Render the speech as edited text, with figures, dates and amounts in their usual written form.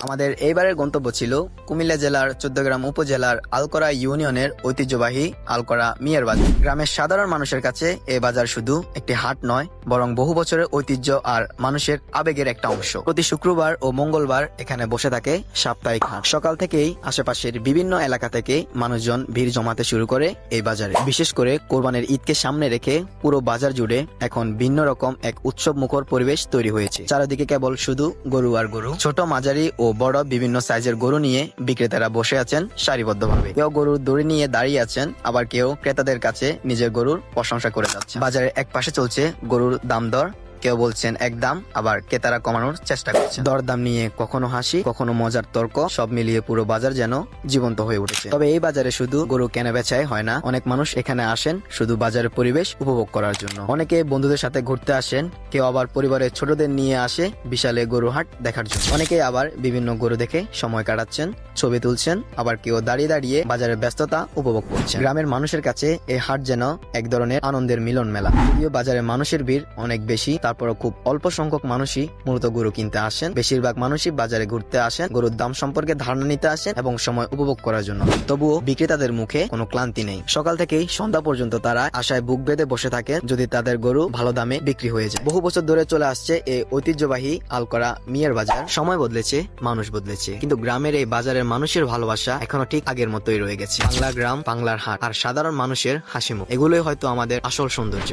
আমাদের এইবারের গন্তব্য ছিল কুমিল্লা জেলার চৌদ্দগ্রাম উপজেলার আলকরা ইউনিয়নের ঐতিহ্যবাহী আলকরা মিয়ার বাজার। গ্রামের সাধারণ মানুষের কাছে এই বাজার শুধু একটি হাট নয়, বরং বহু বছরের ঐতিহ্য আর মানুষের আবেগের একটা অংশ। প্রতি শুক্রবার ও মঙ্গলবার এখানে বসে থাকে সাপ্তাহিক হাট। সকাল থেকেই আশেপাশের বিভিন্ন এলাকা থেকে মানুষজন ভিড় জমাতে শুরু করে এই বাজারে। বিশেষ করে কোরবানের ঈদকে সামনে রেখে পুরো বাজার জুড়ে এখন ভিন্ন রকম এক উৎসব মুখর পরিবেশ তৈরি হয়েছে। চারিদিকে কেবল শুধু গরু আর গরু। ছোট, মাঝারি ও বড় বিভিন্ন সাইজের গরু নিয়ে বিক্রেতারা বসে আছেন সারিবদ্ধভাবে। কেউ গরুর দড়ি নিয়ে দাঁড়িয়ে আছেন, আবার কেউ ক্রেতাদের কাছে নিজের গরুর প্রশংসা করে যাচ্ছে। বাজারের এক পাশে চলছে গরুর দাম দর। কেউ বলছেন এক দাম, আবার ক্রেতারা কমানোর চেষ্টা করছে। দরদাম নিয়ে কখনো হাসি, কখনো মজার তর্ক, সব মিলিয়ে পুরো বাজার যেন জীবন্ত হয়ে উঠেছে। তবে এই বাজারে শুধু গরু কেনা বেচাই হয় না। অনেক মানুষ এখানে আসেন শুধু বাজারের পরিবেশ উপভোগ করার জন্য। অনেকে বন্ধুদের সাথে ঘুরতে আসেন, কেউ আবার পরিবারের ছোটদের নিয়ে আসে বিশালে গরু হাট দেখার জন্য। অনেকে আবার বিভিন্ন গরু দেখে সময় কাটাচ্ছেন, ছবি তুলছেন, আবার কেউ দাঁড়িয়ে দাঁড়িয়ে বাজারের ব্যস্ততা উপভোগ করছেন। গ্রামের মানুষের কাছে এই হাট যেন এক ধরনের আনন্দের মিলন মেলা। যদিও বাজারে মানুষের ভিড় অনেক বেশি, তারপরও খুব অল্প সংখ্যক মানুষই মূলত গরু কিনতে আসেন। বেশিরভাগ মানুষই বাজারে ঘুরতে আসেন, গরুর দাম সম্পর্কে ধারণা নিতে আসেন এবং সময় উপভোগ করার জন্য। তবুও বিক্রেতাদের মুখে কোনো ক্লান্তি নেই। সকাল থেকেই সন্ধ্যা পর্যন্ত তারা আশায় বুক বেঁধে বসে থাকে যদি তাদের গরু ভালো দামে বিক্রি হয়ে যায়। বহু বছর ধরে চলে আসছে এই ঐতিহ্যবাহী আলকরা মিয়ার বাজার। সময় বদলেছে, মানুষ বদলেছে, কিন্তু গ্রামের এই বাজারের মানুষের ভালোবাসা এখনো ঠিক আগের মতোই রয়ে গেছে। বাংলা গ্রাম, বাংলার হাট আর সাধারণ মানুষের হাসিমুখ, এগুলোই হয়তো আমাদের আসল সৌন্দর্য।